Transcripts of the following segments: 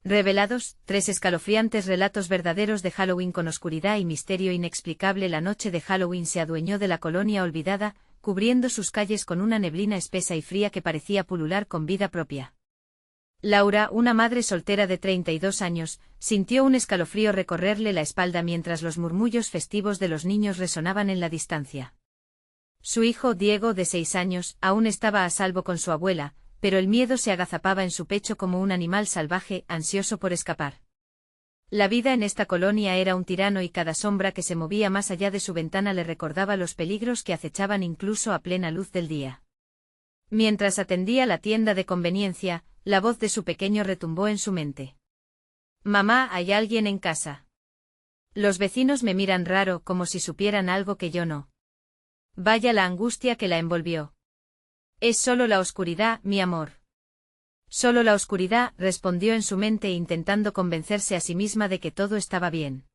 Revelados, 3 escalofriantes relatos verdaderos de Halloween con oscuridad y misterio inexplicable. La noche de Halloween se adueñó de la colonia olvidada, cubriendo sus calles con una neblina espesa y fría que parecía pulular con vida propia. Laura, una madre soltera de 32 años, sintió un escalofrío recorrerle la espalda mientras los murmullos festivos de los niños resonaban en la distancia. Su hijo Diego, de 6 años, aún estaba a salvo con su abuela, pero el miedo se agazapaba en su pecho como un animal salvaje, ansioso por escapar. La vida en esta colonia era un tirano y cada sombra que se movía más allá de su ventana le recordaba los peligros que acechaban incluso a plena luz del día. Mientras atendía la tienda de conveniencia, la voz de su pequeño retumbó en su mente. «Mamá, ¿hay alguien en casa? Los vecinos me miran raro, como si supieran algo que yo no». Vaya la angustia que la envolvió. «Es solo la oscuridad, mi amor». «Solo la oscuridad», respondió en su mente intentando convencerse a sí misma de que todo estaba bien.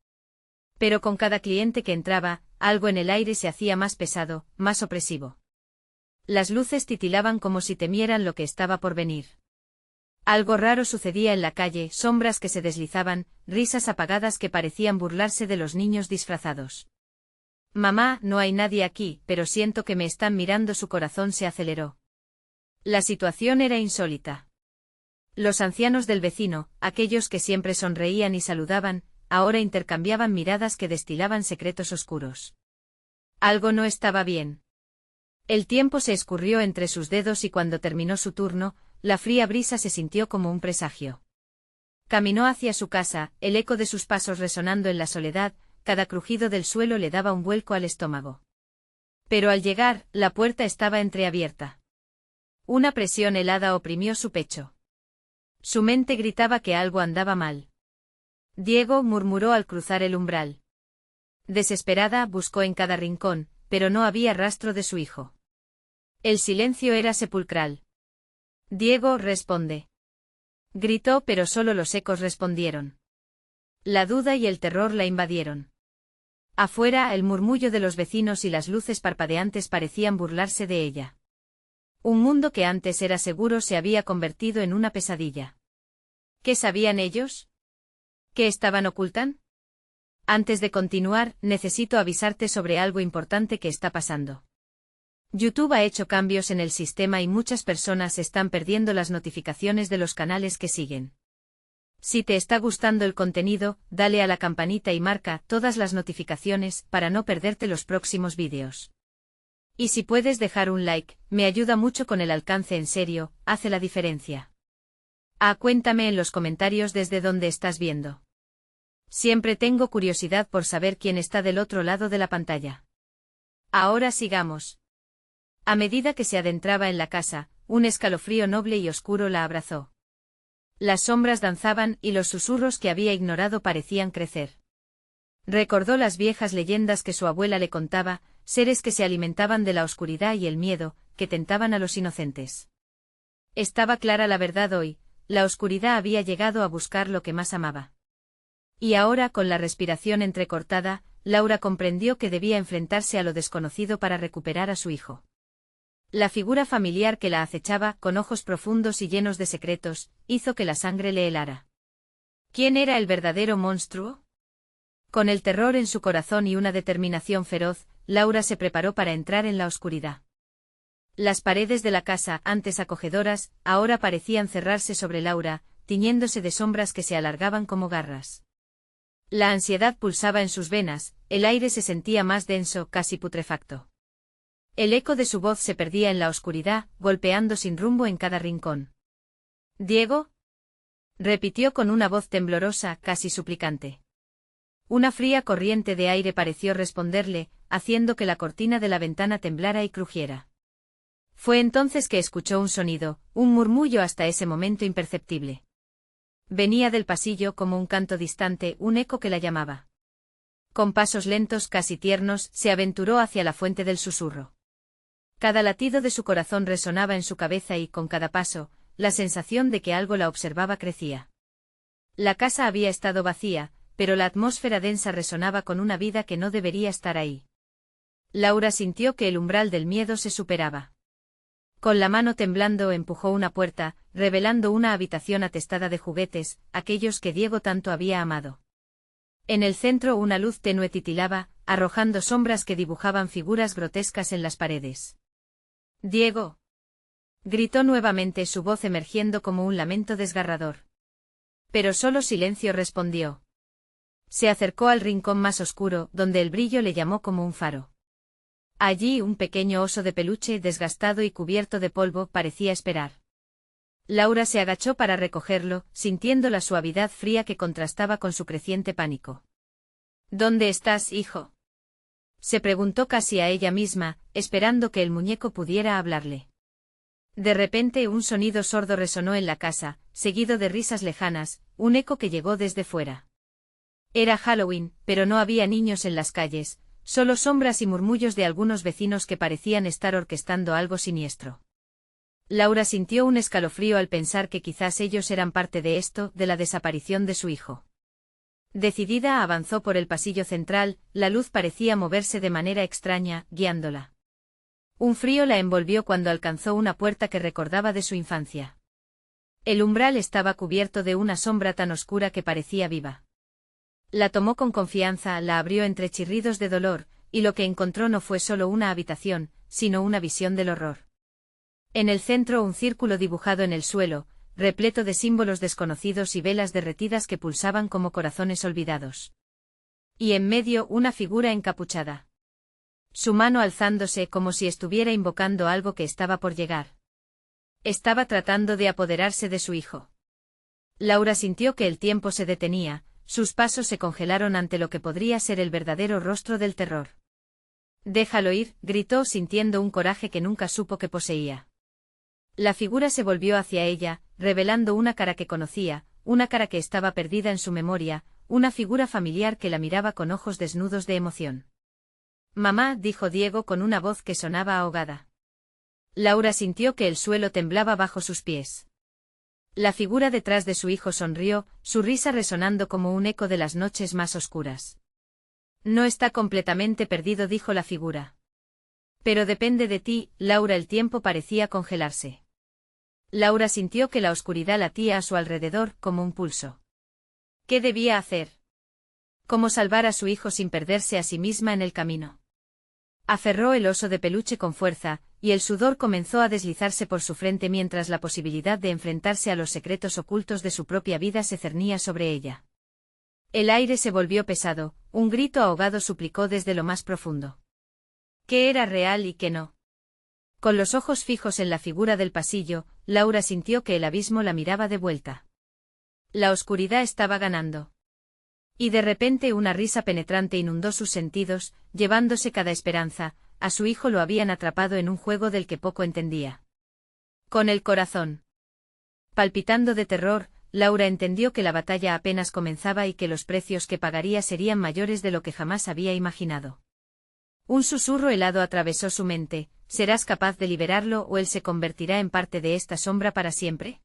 Pero con cada cliente que entraba, algo en el aire se hacía más pesado, más opresivo. Las luces titilaban como si temieran lo que estaba por venir. Algo raro sucedía en la calle, sombras que se deslizaban, risas apagadas que parecían burlarse de los niños disfrazados. «Mamá, no hay nadie aquí, pero siento que me están mirando». Su corazón se aceleró. La situación era insólita. Los ancianos del vecino, aquellos que siempre sonreían y saludaban, ahora intercambiaban miradas que destilaban secretos oscuros. Algo no estaba bien. El tiempo se escurrió entre sus dedos y cuando terminó su turno, la fría brisa se sintió como un presagio. Caminó hacia su casa, el eco de sus pasos resonando en la soledad, cada crujido del suelo le daba un vuelco al estómago. Pero al llegar, la puerta estaba entreabierta. Una presión helada oprimió su pecho. Su mente gritaba que algo andaba mal. «Diego», murmuró al cruzar el umbral. Desesperada, buscó en cada rincón, pero no había rastro de su hijo. El silencio era sepulcral. «Diego, responde». Gritó, pero solo los ecos respondieron. La duda y el terror la invadieron. Afuera, el murmullo de los vecinos y las luces parpadeantes parecían burlarse de ella. Un mundo que antes era seguro se había convertido en una pesadilla. ¿Qué sabían ellos? ¿Qué estaban ocultan? Antes de continuar, necesito avisarte sobre algo importante que está pasando. YouTube ha hecho cambios en el sistema y muchas personas están perdiendo las notificaciones de los canales que siguen. Si te está gustando el contenido, dale a la campanita y marca todas las notificaciones para no perderte los próximos vídeos. Y si puedes dejar un like, me ayuda mucho con el alcance. En serio, hace la diferencia. Cuéntame en los comentarios desde dónde estás viendo. Siempre tengo curiosidad por saber quién está del otro lado de la pantalla. Ahora sigamos. A medida que se adentraba en la casa, un escalofrío noble y oscuro la abrazó. Las sombras danzaban y los susurros que había ignorado parecían crecer. Recordó las viejas leyendas que su abuela le contaba, seres que se alimentaban de la oscuridad y el miedo, que tentaban a los inocentes. Estaba clara la verdad hoy, la oscuridad había llegado a buscar lo que más amaba. Y ahora, con la respiración entrecortada, Laura comprendió que debía enfrentarse a lo desconocido para recuperar a su hijo. La figura familiar que la acechaba, con ojos profundos y llenos de secretos, hizo que la sangre le helara. ¿Quién era el verdadero monstruo? Con el terror en su corazón y una determinación feroz, Laura se preparó para entrar en la oscuridad. Las paredes de la casa, antes acogedoras, ahora parecían cerrarse sobre Laura, tiñéndose de sombras que se alargaban como garras. La ansiedad pulsaba en sus venas, el aire se sentía más denso, casi putrefacto. El eco de su voz se perdía en la oscuridad, golpeando sin rumbo en cada rincón. «¿Diego?», repitió con una voz temblorosa, casi suplicante. Una fría corriente de aire pareció responderle, haciendo que la cortina de la ventana temblara y crujiera. Fue entonces que escuchó un sonido, un murmullo hasta ese momento imperceptible. Venía del pasillo como un canto distante, un eco que la llamaba. Con pasos lentos, casi tiernos, se aventuró hacia la fuente del susurro. Cada latido de su corazón resonaba en su cabeza y, con cada paso, la sensación de que algo la observaba crecía. La casa había estado vacía, pero la atmósfera densa resonaba con una vida que no debería estar ahí. Laura sintió que el umbral del miedo se superaba. Con la mano temblando empujó una puerta, revelando una habitación atestada de juguetes, aquellos que Diego tanto había amado. En el centro una luz tenue titilaba, arrojando sombras que dibujaban figuras grotescas en las paredes. «Diego», gritó nuevamente, su voz emergiendo como un lamento desgarrador. Pero solo silencio respondió. Se acercó al rincón más oscuro, donde el brillo le llamó como un faro. Allí un pequeño oso de peluche desgastado y cubierto de polvo parecía esperar. Laura se agachó para recogerlo, sintiendo la suavidad fría que contrastaba con su creciente pánico. «¿Dónde estás, hijo?», se preguntó casi a ella misma, esperando que el muñeco pudiera hablarle. De repente un sonido sordo resonó en la casa, seguido de risas lejanas, un eco que llegó desde fuera. Era Halloween, pero no había niños en las calles, solo sombras y murmullos de algunos vecinos que parecían estar orquestando algo siniestro. Laura sintió un escalofrío al pensar que quizás ellos eran parte de esto, de la desaparición de su hijo. Decidida avanzó por el pasillo central, la luz parecía moverse de manera extraña, guiándola. Un frío la envolvió cuando alcanzó una puerta que recordaba de su infancia. El umbral estaba cubierto de una sombra tan oscura que parecía viva. La tomó con confianza, la abrió entre chirridos de dolor, y lo que encontró no fue solo una habitación, sino una visión del horror. En el centro un círculo dibujado en el suelo, repleto de símbolos desconocidos y velas derretidas que pulsaban como corazones olvidados. Y en medio una figura encapuchada. Su mano alzándose como si estuviera invocando algo que estaba por llegar. Estaba tratando de apoderarse de su hijo. Laura sintió que el tiempo se detenía, sus pasos se congelaron ante lo que podría ser el verdadero rostro del terror. «Déjalo ir», gritó sintiendo un coraje que nunca supo que poseía. La figura se volvió hacia ella, revelando una cara que conocía, una cara que estaba perdida en su memoria, una figura familiar que la miraba con ojos desnudos de emoción. «Mamá», dijo Diego con una voz que sonaba ahogada. Laura sintió que el suelo temblaba bajo sus pies. La figura detrás de su hijo sonrió, su risa resonando como un eco de las noches más oscuras. «No está completamente perdido», dijo la figura. «Pero depende de ti», Laura. El tiempo parecía congelarse. Laura sintió que la oscuridad latía a su alrededor como un pulso. ¿Qué debía hacer? ¿Cómo salvar a su hijo sin perderse a sí misma en el camino? Aferró el oso de peluche con fuerza, y el sudor comenzó a deslizarse por su frente mientras la posibilidad de enfrentarse a los secretos ocultos de su propia vida se cernía sobre ella. El aire se volvió pesado, un grito ahogado suplicó desde lo más profundo. ¿Qué era real y qué no? Con los ojos fijos en la figura del pasillo, Laura sintió que el abismo la miraba de vuelta. La oscuridad estaba ganando. Y de repente una risa penetrante inundó sus sentidos, llevándose cada esperanza. A su hijo lo habían atrapado en un juego del que poco entendía. Con el corazón palpitando de terror, Laura entendió que la batalla apenas comenzaba y que los precios que pagaría serían mayores de lo que jamás había imaginado. Un susurro helado atravesó su mente: ¿serás capaz de liberarlo o él se convertirá en parte de esta sombra para siempre?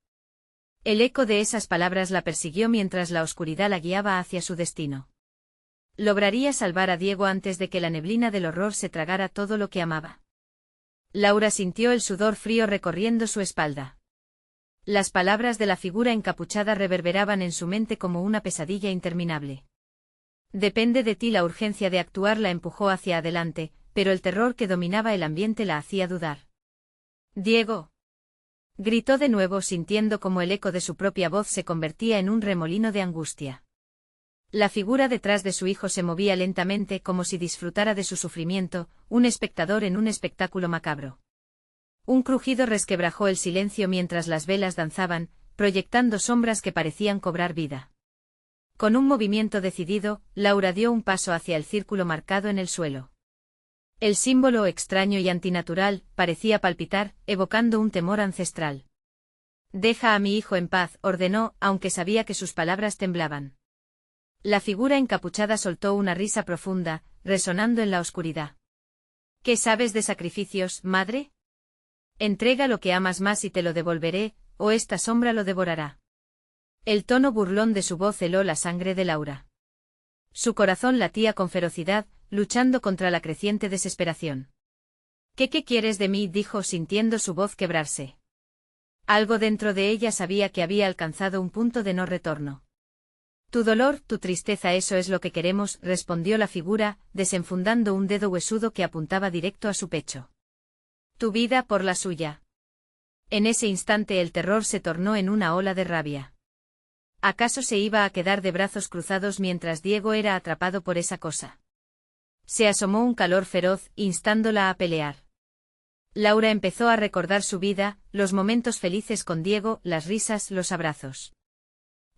El eco de esas palabras la persiguió mientras la oscuridad la guiaba hacia su destino. ¿Lograría salvar a Diego antes de que la neblina del horror se tragara todo lo que amaba? Laura sintió el sudor frío recorriendo su espalda. Las palabras de la figura encapuchada reverberaban en su mente como una pesadilla interminable. Depende de ti. La urgencia de actuar la empujó hacia adelante, pero el terror que dominaba el ambiente la hacía dudar. «Diego», gritó de nuevo sintiendo como el eco de su propia voz se convertía en un remolino de angustia. La figura detrás de su hijo se movía lentamente como si disfrutara de su sufrimiento, un espectador en un espectáculo macabro. Un crujido resquebrajó el silencio mientras las velas danzaban, proyectando sombras que parecían cobrar vida. Con un movimiento decidido, Laura dio un paso hacia el círculo marcado en el suelo. El símbolo extraño y antinatural parecía palpitar, evocando un temor ancestral. «Deja a mi hijo en paz», ordenó, aunque sabía que sus palabras temblaban. La figura encapuchada soltó una risa profunda, resonando en la oscuridad. «¿Qué sabes de sacrificios, madre? Entrega lo que amas más y te lo devolveré, o esta sombra lo devorará». El tono burlón de su voz heló la sangre de Laura. Su corazón latía con ferocidad, luchando contra la creciente desesperación. ¿Qué quieres de mí?, dijo sintiendo su voz quebrarse. Algo dentro de ella sabía que había alcanzado un punto de no retorno. Tu dolor, tu tristeza, eso es lo que queremos, respondió la figura, desenfundando un dedo huesudo que apuntaba directo a su pecho. Tu vida por la suya. En ese instante el terror se tornó en una ola de rabia. ¿Acaso se iba a quedar de brazos cruzados mientras Diego era atrapado por esa cosa? Se asomó un calor feroz, instándola a pelear. Laura empezó a recordar su vida, los momentos felices con Diego, las risas, los abrazos.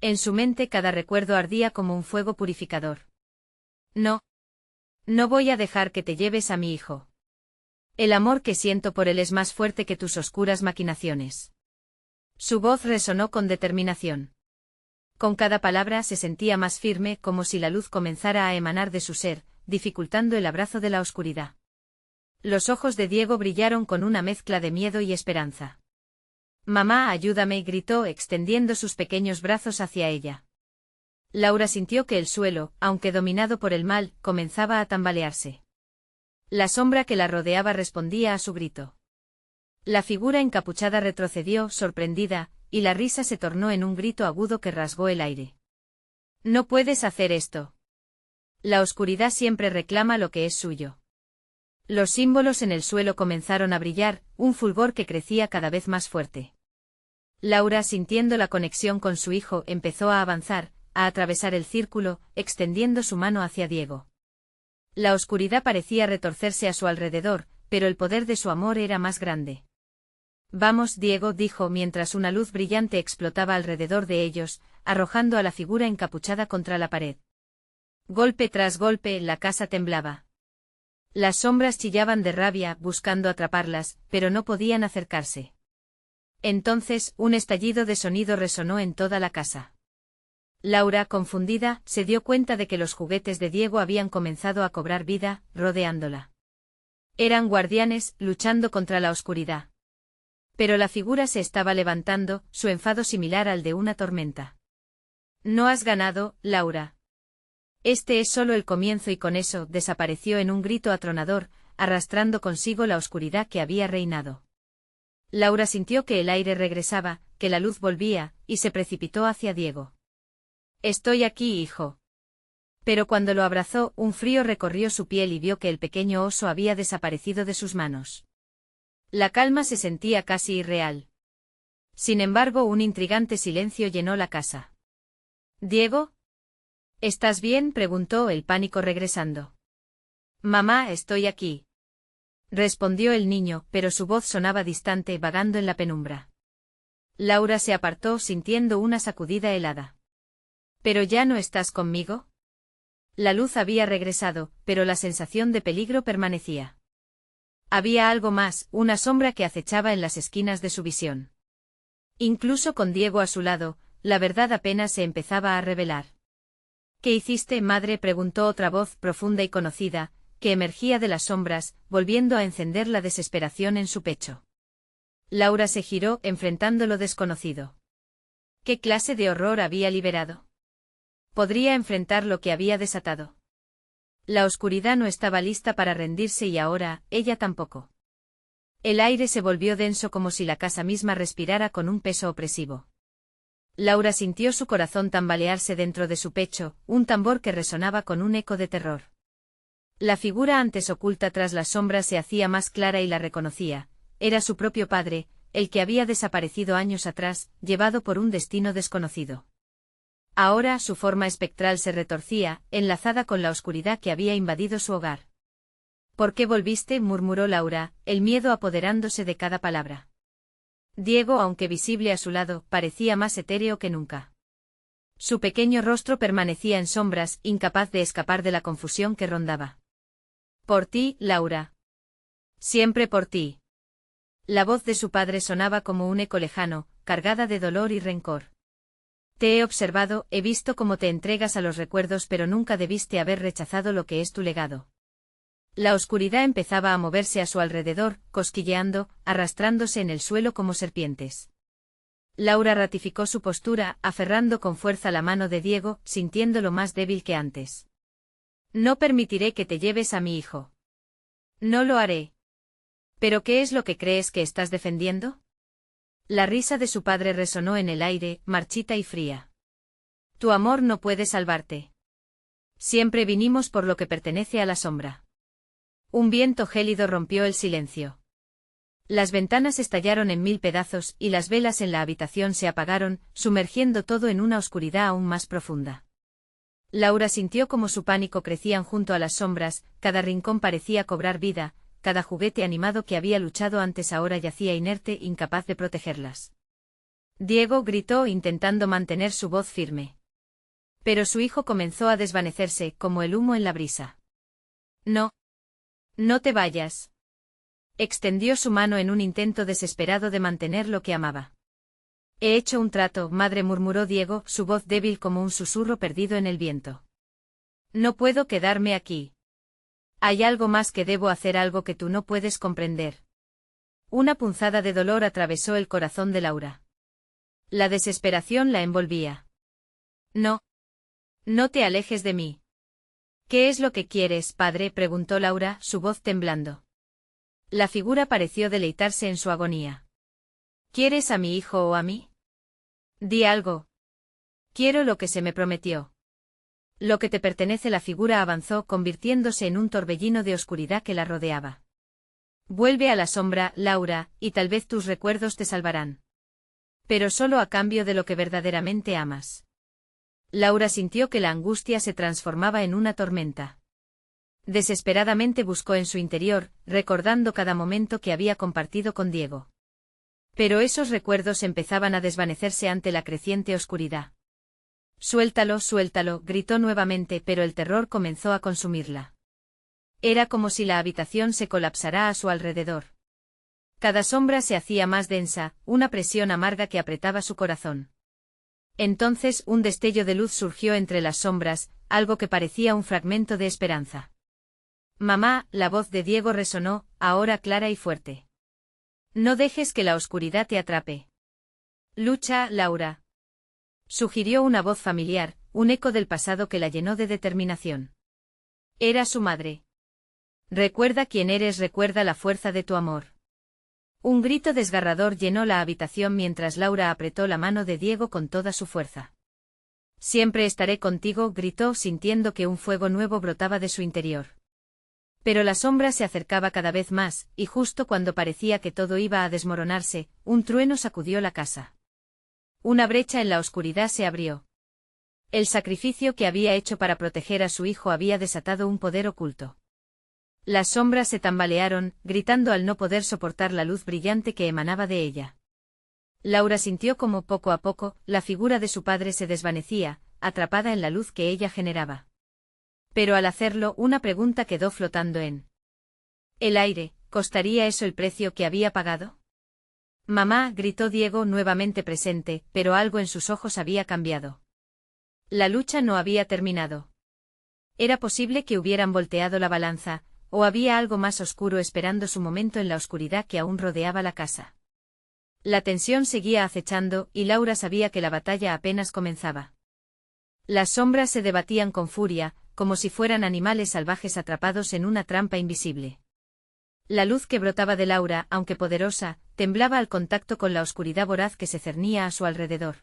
En su mente cada recuerdo ardía como un fuego purificador. No. No voy a dejar que te lleves a mi hijo. El amor que siento por él es más fuerte que tus oscuras maquinaciones. Su voz resonó con determinación. Con cada palabra se sentía más firme, como si la luz comenzara a emanar de su ser, dificultando el abrazo de la oscuridad. Los ojos de Diego brillaron con una mezcla de miedo y esperanza. Mamá, ayúdame, gritó, extendiendo sus pequeños brazos hacia ella. Laura sintió que el suelo, aunque dominado por el mal, comenzaba a tambalearse. La sombra que la rodeaba respondía a su grito. La figura encapuchada retrocedió, sorprendida, y la risa se tornó en un grito agudo que rasgó el aire. No puedes hacer esto. La oscuridad siempre reclama lo que es suyo. Los símbolos en el suelo comenzaron a brillar, un fulgor que crecía cada vez más fuerte. Laura, sintiendo la conexión con su hijo, empezó a avanzar, a atravesar el círculo, extendiendo su mano hacia Diego. La oscuridad parecía retorcerse a su alrededor, pero el poder de su amor era más grande. Vamos, Diego, dijo mientras una luz brillante explotaba alrededor de ellos, arrojando a la figura encapuchada contra la pared. Golpe tras golpe, la casa temblaba. Las sombras chillaban de rabia, buscando atraparlas, pero no podían acercarse. Entonces, un estallido de sonido resonó en toda la casa. Laura, confundida, se dio cuenta de que los juguetes de Diego habían comenzado a cobrar vida, rodeándola. Eran guardianes, luchando contra la oscuridad. Pero la figura se estaba levantando, su enfado similar al de una tormenta. No has ganado, Laura. Este es solo el comienzo y con eso desapareció en un grito atronador, arrastrando consigo la oscuridad que había reinado. Laura sintió que el aire regresaba, que la luz volvía, y se precipitó hacia Diego. Estoy aquí, hijo. Pero cuando lo abrazó, un frío recorrió su piel y vio que el pequeño oso había desaparecido de sus manos. La calma se sentía casi irreal. Sin embargo, un intrigante silencio llenó la casa. ¿Diego? ¿Estás bien?, preguntó, el pánico regresando. Mamá, estoy aquí. Respondió el niño, pero su voz sonaba distante, vagando en la penumbra. Laura se apartó sintiendo una sacudida helada. ¿Pero ya no estás conmigo? La luz había regresado, pero la sensación de peligro permanecía. Había algo más, una sombra que acechaba en las esquinas de su visión. Incluso con Diego a su lado, la verdad apenas se empezaba a revelar. ¿Qué hiciste, madre?, preguntó otra voz profunda y conocida, que emergía de las sombras, volviendo a encender la desesperación en su pecho. Laura se giró, enfrentando lo desconocido. ¿Qué clase de horror había liberado? ¿Podría enfrentar lo que había desatado? La oscuridad no estaba lista para rendirse y ahora, ella tampoco. El aire se volvió denso como si la casa misma respirara con un peso opresivo. Laura sintió su corazón tambalearse dentro de su pecho, un tambor que resonaba con un eco de terror. La figura antes oculta tras las sombras se hacía más clara y la reconocía. Era su propio padre, el que había desaparecido años atrás, llevado por un destino desconocido. Ahora su forma espectral se retorcía, enlazada con la oscuridad que había invadido su hogar. ¿Por qué volviste?, murmuró Laura, el miedo apoderándose de cada palabra. Diego, aunque visible a su lado, parecía más etéreo que nunca. Su pequeño rostro permanecía en sombras, incapaz de escapar de la confusión que rondaba. Por ti, Laura. Siempre por ti. La voz de su padre sonaba como un eco lejano, cargada de dolor y rencor. Te he observado, he visto cómo te entregas a los recuerdos, pero nunca debiste haber rechazado lo que es tu legado. La oscuridad empezaba a moverse a su alrededor, cosquilleando, arrastrándose en el suelo como serpientes. Laura ratificó su postura, aferrando con fuerza la mano de Diego, sintiéndolo más débil que antes. No permitiré que te lleves a mi hijo. No lo haré. ¿Pero qué es lo que crees que estás defendiendo? La risa de su padre resonó en el aire, marchita y fría. Tu amor no puede salvarte. Siempre vinimos por lo que pertenece a la sombra. Un viento gélido rompió el silencio. Las ventanas estallaron en 1000 pedazos y las velas en la habitación se apagaron, sumergiendo todo en una oscuridad aún más profunda. Laura sintió como su pánico crecían junto a las sombras, cada rincón parecía cobrar vida, cada juguete animado que había luchado antes ahora yacía inerte, incapaz de protegerlas. Diego gritó intentando mantener su voz firme. Pero su hijo comenzó a desvanecerse, como el humo en la brisa. No. No te vayas. Extendió su mano en un intento desesperado de mantener lo que amaba. He hecho un trato, madre, murmuró Diego, su voz débil como un susurro perdido en el viento. No puedo quedarme aquí. Hay algo más que debo hacer, algo que tú no puedes comprender. Una punzada de dolor atravesó el corazón de Laura. La desesperación la envolvía. No. No te alejes de mí. ¿Qué es lo que quieres, padre?, preguntó Laura, su voz temblando. La figura pareció deleitarse en su agonía. ¿Quieres a mi hijo o a mí? Di algo. Quiero lo que se me prometió. Lo que te pertenece. La figura avanzó, convirtiéndose en un torbellino de oscuridad que la rodeaba. Vuelve a la sombra, Laura, y tal vez tus recuerdos te salvarán. Pero solo a cambio de lo que verdaderamente amas. Laura sintió que la angustia se transformaba en una tormenta. Desesperadamente buscó en su interior, recordando cada momento que había compartido con Diego. Pero esos recuerdos empezaban a desvanecerse ante la creciente oscuridad. Suéltalo, suéltalo, gritó nuevamente, pero el terror comenzó a consumirla. Era como si la habitación se colapsara a su alrededor. Cada sombra se hacía más densa, una presión amarga que apretaba su corazón. Entonces un destello de luz surgió entre las sombras, algo que parecía un fragmento de esperanza. Mamá, la voz de Diego resonó, ahora clara y fuerte. No dejes que la oscuridad te atrape. Lucha, Laura. Sugirió una voz familiar, un eco del pasado que la llenó de determinación. Era su madre. Recuerda quién eres, recuerda la fuerza de tu amor. Un grito desgarrador llenó la habitación mientras Laura apretó la mano de Diego con toda su fuerza. Siempre estaré contigo, gritó sintiendo que un fuego nuevo brotaba de su interior. Pero la sombra se acercaba cada vez más, y justo cuando parecía que todo iba a desmoronarse, un trueno sacudió la casa. Una brecha en la oscuridad se abrió. El sacrificio que había hecho para proteger a su hijo había desatado un poder oculto. Las sombras se tambalearon, gritando al no poder soportar la luz brillante que emanaba de ella. Laura sintió como poco a poco, la figura de su padre se desvanecía, atrapada en la luz que ella generaba. Pero al hacerlo, una pregunta quedó flotando en el aire: ¿costaría eso el precio que había pagado? Mamá, gritó Diego nuevamente presente, pero algo en sus ojos había cambiado. La lucha no había terminado. Era posible que hubieran volteado la balanza, o había algo más oscuro esperando su momento en la oscuridad que aún rodeaba la casa. La tensión seguía acechando, y Laura sabía que la batalla apenas comenzaba. Las sombras se debatían con furia, como si fueran animales salvajes atrapados en una trampa invisible. La luz que brotaba de Laura, aunque poderosa, temblaba al contacto con la oscuridad voraz que se cernía a su alrededor.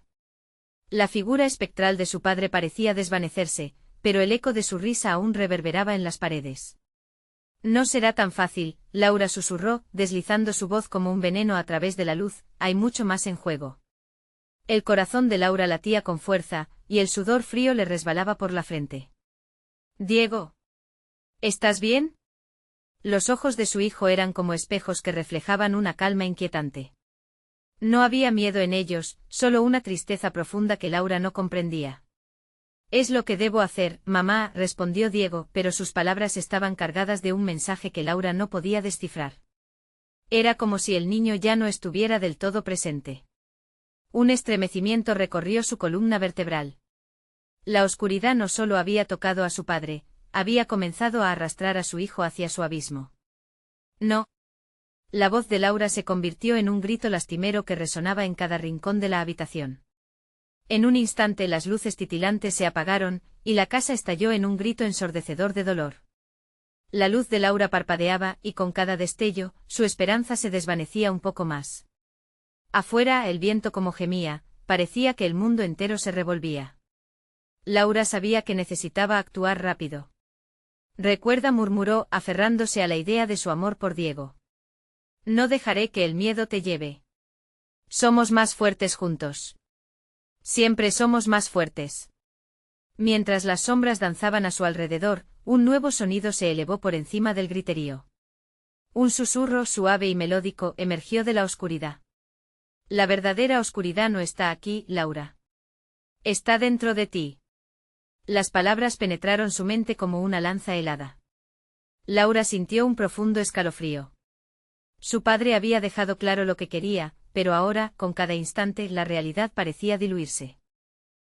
La figura espectral de su padre parecía desvanecerse, pero el eco de su risa aún reverberaba en las paredes. No será tan fácil, Laura susurró, deslizando su voz como un veneno a través de la luz, hay mucho más en juego. El corazón de Laura latía con fuerza, y el sudor frío le resbalaba por la frente. Diego. ¿Estás bien? Los ojos de su hijo eran como espejos que reflejaban una calma inquietante. No había miedo en ellos, solo una tristeza profunda que Laura no comprendía. Es lo que debo hacer, mamá, respondió Diego, pero sus palabras estaban cargadas de un mensaje que Laura no podía descifrar. Era como si el niño ya no estuviera del todo presente. Un estremecimiento recorrió su columna vertebral. La oscuridad no solo había tocado a su padre, había comenzado a arrastrar a su hijo hacia su abismo. No. La voz de Laura se convirtió en un grito lastimero que resonaba en cada rincón de la habitación. En un instante las luces titilantes se apagaron, y la casa estalló en un grito ensordecedor de dolor. La luz de Laura parpadeaba, y con cada destello, su esperanza se desvanecía un poco más. Afuera el viento como gemía, parecía que el mundo entero se revolvía. Laura sabía que necesitaba actuar rápido. Recuerda, murmuró, aferrándose a la idea de su amor por Diego. No dejaré que el miedo te lleve. Somos más fuertes juntos. Siempre somos más fuertes. Mientras las sombras danzaban a su alrededor, un nuevo sonido se elevó por encima del griterío. Un susurro suave y melódico emergió de la oscuridad. La verdadera oscuridad no está aquí, Laura. Está dentro de ti. Las palabras penetraron su mente como una lanza helada. Laura sintió un profundo escalofrío. Su padre había dejado claro lo que quería, pero ahora, con cada instante, la realidad parecía diluirse.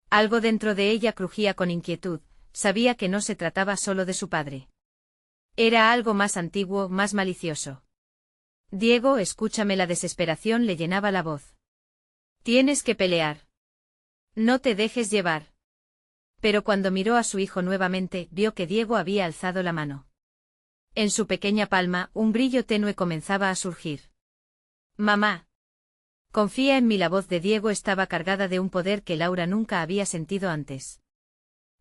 Algo dentro de ella crujía con inquietud, sabía que no se trataba solo de su padre. Era algo más antiguo, más malicioso. Diego, escúchame, la desesperación le llenaba la voz. Tienes que pelear. No te dejes llevar. Pero cuando miró a su hijo nuevamente, vio que Diego había alzado la mano. En su pequeña palma, un brillo tenue comenzaba a surgir. Mamá. Confía en mí. La voz de Diego estaba cargada de un poder que Laura nunca había sentido antes.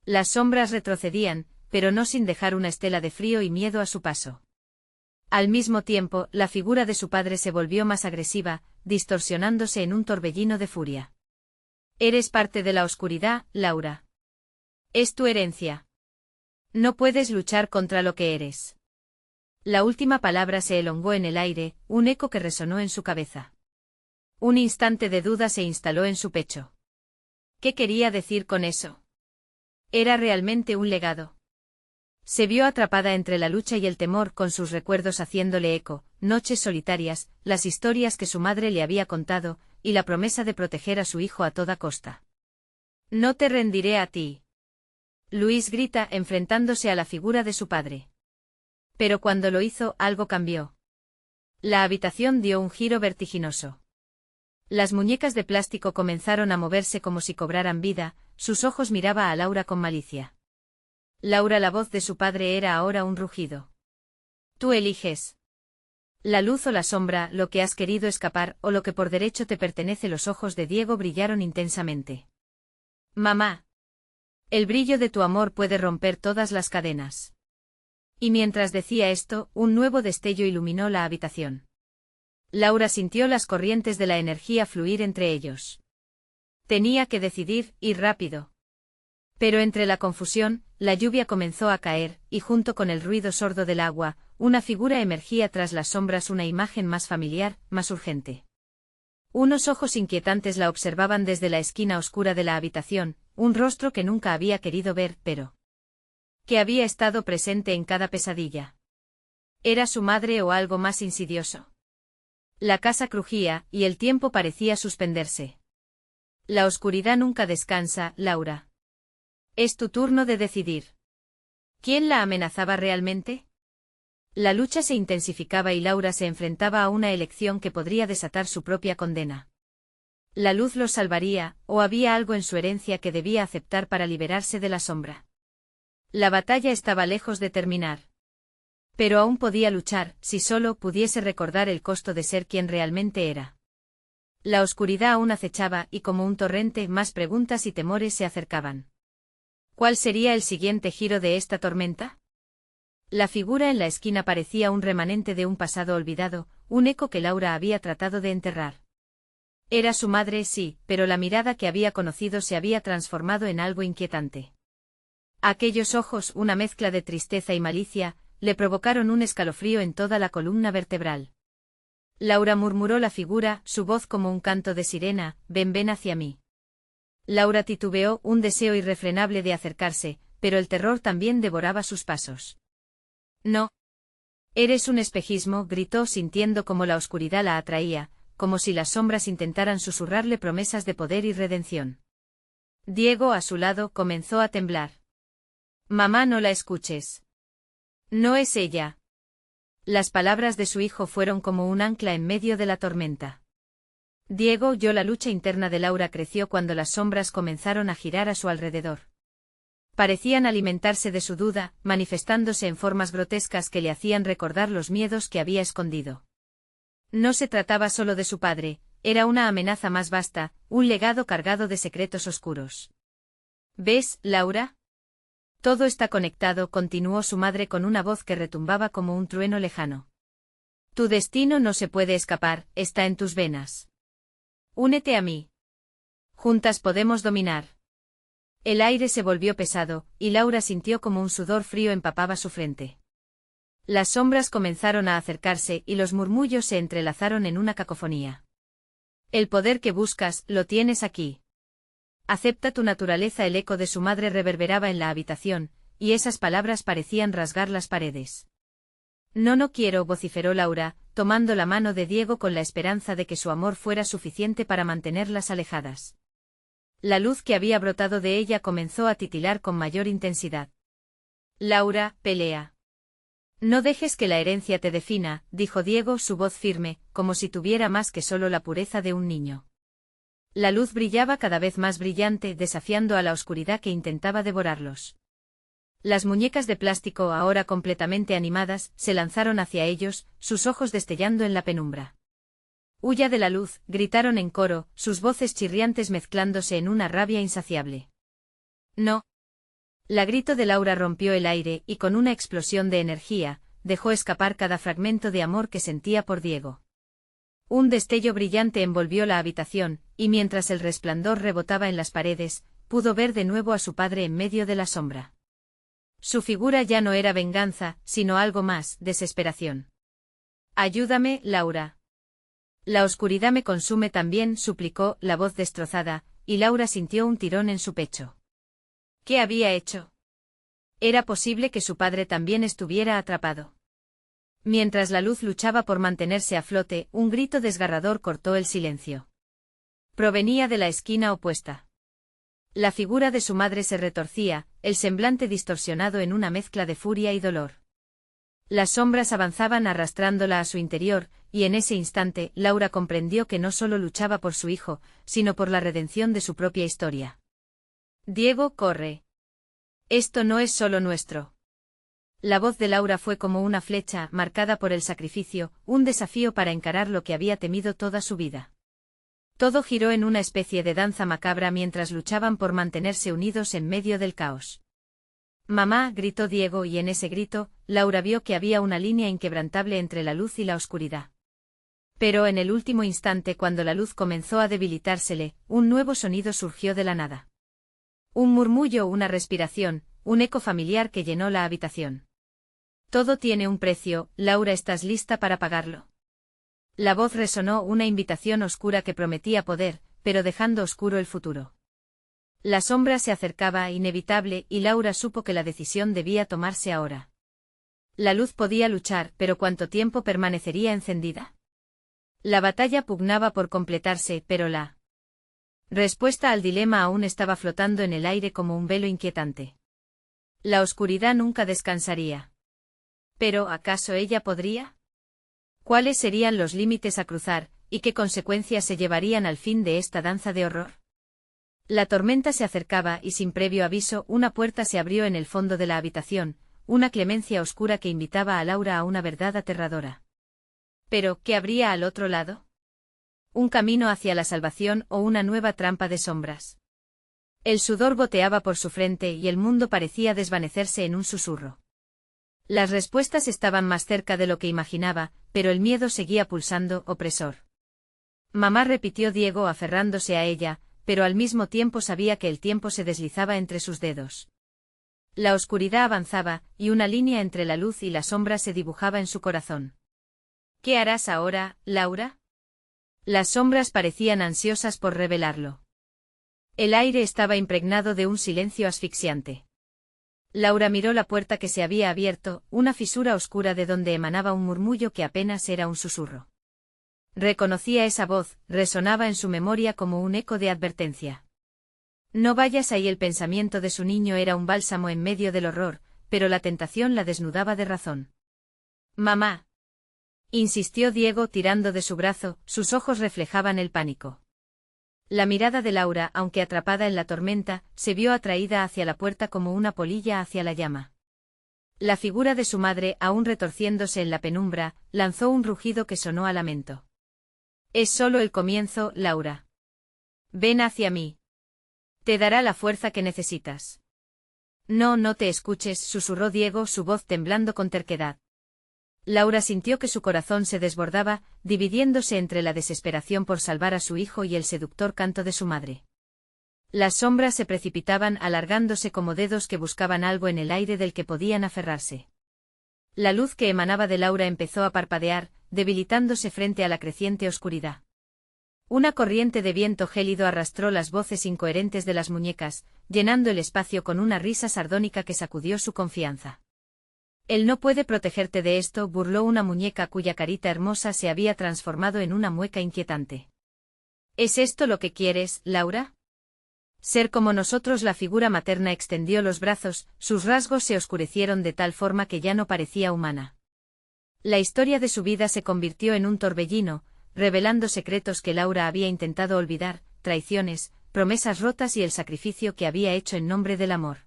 Las sombras retrocedían, pero no sin dejar una estela de frío y miedo a su paso. Al mismo tiempo, la figura de su padre se volvió más agresiva, distorsionándose en un torbellino de furia. Eres parte de la oscuridad, Laura. Es tu herencia. No puedes luchar contra lo que eres. La última palabra se elongó en el aire, un eco que resonó en su cabeza. Un instante de duda se instaló en su pecho. ¿Qué quería decir con eso? ¿Era realmente un legado? Se vio atrapada entre la lucha y el temor, con sus recuerdos haciéndole eco, noches solitarias, las historias que su madre le había contado, y la promesa de proteger a su hijo a toda costa. No te rendiré a ti. Luis grita, enfrentándose a la figura de su padre. Pero cuando lo hizo, algo cambió. La habitación dio un giro vertiginoso. Las muñecas de plástico comenzaron a moverse como si cobraran vida, sus ojos miraba a Laura con malicia. Laura, la voz de su padre era ahora un rugido. Tú eliges. La luz o la sombra, lo que has querido escapar o lo que por derecho te pertenece. Los ojos de Diego brillaron intensamente. Mamá. El brillo de tu amor puede romper todas las cadenas. Y mientras decía esto, un nuevo destello iluminó la habitación. Laura sintió las corrientes de la energía fluir entre ellos. Tenía que decidir, y rápido. Pero entre la confusión, la lluvia comenzó a caer, y junto con el ruido sordo del agua, una figura emergía tras las sombras, una imagen más familiar, más urgente. Unos ojos inquietantes la observaban desde la esquina oscura de la habitación, un rostro que nunca había querido ver, pero que había estado presente en cada pesadilla. ¿Era su madre o algo más insidioso? La casa crujía, y el tiempo parecía suspenderse. La oscuridad nunca descansa, Laura. Es tu turno de decidir. ¿Quién la amenazaba realmente? La lucha se intensificaba y Laura se enfrentaba a una elección que podría desatar su propia condena. La luz los salvaría, o había algo en su herencia que debía aceptar para liberarse de la sombra. La batalla estaba lejos de terminar. Pero aún podía luchar, si solo pudiese recordar el costo de ser quien realmente era. La oscuridad aún acechaba y como un torrente, más preguntas y temores se acercaban. ¿Cuál sería el siguiente giro de esta tormenta? La figura en la esquina parecía un remanente de un pasado olvidado, un eco que Laura había tratado de enterrar. Era su madre, sí, pero la mirada que había conocido se había transformado en algo inquietante. Aquellos ojos, una mezcla de tristeza y malicia, le provocaron un escalofrío en toda la columna vertebral. Laura, murmuró la figura, su voz como un canto de sirena, ven hacia mí. Laura titubeó, un deseo irrefrenable de acercarse, pero el terror también devoraba sus pasos. No. Eres un espejismo, gritó sintiendo como la oscuridad la atraía, como si las sombras intentaran susurrarle promesas de poder y redención. Diego, a su lado, comenzó a temblar. Mamá, no la escuches. No es ella. Las palabras de su hijo fueron como un ancla en medio de la tormenta. Diego oyó. La lucha interna de Laura creció cuando las sombras comenzaron a girar a su alrededor. Parecían alimentarse de su duda, manifestándose en formas grotescas que le hacían recordar los miedos que había escondido. No se trataba solo de su padre, Era una amenaza más vasta, un legado cargado de secretos oscuros. ¿Ves, Laura? Todo está conectado, continuó su madre con una voz que retumbaba como un trueno lejano. Tu destino no se puede escapar, está en tus venas. Únete a mí. Juntas podemos dominar. El aire se volvió pesado, y Laura sintió como un sudor frío empapaba su frente. Las sombras comenzaron a acercarse y los murmullos se entrelazaron en una cacofonía. El poder que buscas, lo tienes aquí. Acepta tu naturaleza. El eco de su madre reverberaba en la habitación, y esas palabras parecían rasgar las paredes. No quiero, vociferó Laura, tomando la mano de Diego con la esperanza de que su amor fuera suficiente para mantenerlas alejadas. La luz que había brotado de ella comenzó a titilar con mayor intensidad. Laura, pelea. No dejes que la herencia te defina, dijo Diego, su voz firme, como si tuviera más que solo la pureza de un niño. La luz brillaba cada vez más brillante, desafiando a la oscuridad que intentaba devorarlos. Las muñecas de plástico, ahora completamente animadas, se lanzaron hacia ellos, sus ojos destellando en la penumbra. Huya de la luz, gritaron en coro, sus voces chirriantes mezclándose en una rabia insaciable. No. La grito de Laura rompió el aire y con una explosión de energía, dejó escapar cada fragmento de amor que sentía por Diego. Un destello brillante envolvió la habitación, y mientras el resplandor rebotaba en las paredes, pudo ver de nuevo a su padre en medio de la sombra. Su figura ya no era venganza, sino algo más, desesperación. Ayúdame, Laura. La oscuridad me consume también, suplicó, la voz destrozada, y Laura sintió un tirón en su pecho. ¿Qué había hecho? Era posible que su padre también estuviera atrapado. Mientras la luz luchaba por mantenerse a flote, un grito desgarrador cortó el silencio. Provenía de la esquina opuesta. La figura de su madre se retorcía, el semblante distorsionado en una mezcla de furia y dolor. Las sombras avanzaban arrastrándola a su interior, y en ese instante, Laura comprendió que no solo luchaba por su hijo, sino por la redención de su propia historia. Diego, corre. Esto no es solo nuestro. La voz de Laura fue como una flecha, marcada por el sacrificio, un desafío para encarar lo que había temido toda su vida. Todo giró en una especie de danza macabra mientras luchaban por mantenerse unidos en medio del caos. Mamá, gritó Diego, y en ese grito, Laura vio que había una línea inquebrantable entre la luz y la oscuridad. Pero en el último instante, cuando la luz comenzó a debilitársele, un nuevo sonido surgió de la nada. Un murmullo, una respiración, un eco familiar que llenó la habitación. Todo tiene un precio, Laura, ¿estás lista para pagarlo? La voz resonó, una invitación oscura que prometía poder, pero dejando oscuro el futuro. La sombra se acercaba, inevitable, y Laura supo que la decisión debía tomarse ahora. La luz podía luchar, pero ¿cuánto tiempo permanecería encendida? La batalla pugnaba por completarse, pero la respuesta al dilema aún estaba flotando en el aire como un velo inquietante. La oscuridad nunca descansaría. ¿Pero acaso ella podría? ¿Cuáles serían los límites a cruzar, y qué consecuencias se llevarían al fin de esta danza de horror? La tormenta se acercaba y sin previo aviso una puerta se abrió en el fondo de la habitación, una clemencia oscura que invitaba a Laura a una verdad aterradora. ¿Pero qué habría al otro lado? ¿Un camino hacia la salvación o una nueva trampa de sombras? El sudor goteaba por su frente y el mundo parecía desvanecerse en un susurro. Las respuestas estaban más cerca de lo que imaginaba, pero el miedo seguía pulsando, opresor. Mamá, repitió Diego aferrándose a ella, pero al mismo tiempo sabía que el tiempo se deslizaba entre sus dedos. La oscuridad avanzaba, y una línea entre la luz y la sombra se dibujaba en su corazón. ¿Qué harás ahora, Laura? Las sombras parecían ansiosas por revelarlo. El aire estaba impregnado de un silencio asfixiante. Laura miró la puerta que se había abierto, una fisura oscura de donde emanaba un murmullo que apenas era un susurro. Reconocía esa voz, resonaba en su memoria como un eco de advertencia. No vayas ahí. El pensamiento de su niño era un bálsamo en medio del horror, pero la tentación la desnudaba de razón. Mamá, insistió Diego tirando de su brazo, sus ojos reflejaban el pánico. La mirada de Laura, aunque atrapada en la tormenta, se vio atraída hacia la puerta como una polilla hacia la llama. La figura de su madre, aún retorciéndose en la penumbra, lanzó un rugido que sonó a lamento. Es solo el comienzo, Laura. Ven hacia mí. Te dará la fuerza que necesitas. No, no te escuches, susurró Diego, su voz temblando con terquedad. Laura sintió que su corazón se desbordaba, dividiéndose entre la desesperación por salvar a su hijo y el seductor canto de su madre. Las sombras se precipitaban alargándose como dedos que buscaban algo en el aire del que podían aferrarse. La luz que emanaba de Laura empezó a parpadear, debilitándose frente a la creciente oscuridad. Una corriente de viento gélido arrastró las voces incoherentes de las muñecas, llenando el espacio con una risa sardónica que sacudió su confianza. Él no puede protegerte de esto, burló una muñeca cuya carita hermosa se había transformado en una mueca inquietante. ¿Es esto lo que quieres, Laura? Ser como nosotros. La figura materna extendió los brazos, sus rasgos se oscurecieron de tal forma que ya no parecía humana. La historia de su vida se convirtió en un torbellino, revelando secretos que Laura había intentado olvidar, traiciones, promesas rotas y el sacrificio que había hecho en nombre del amor.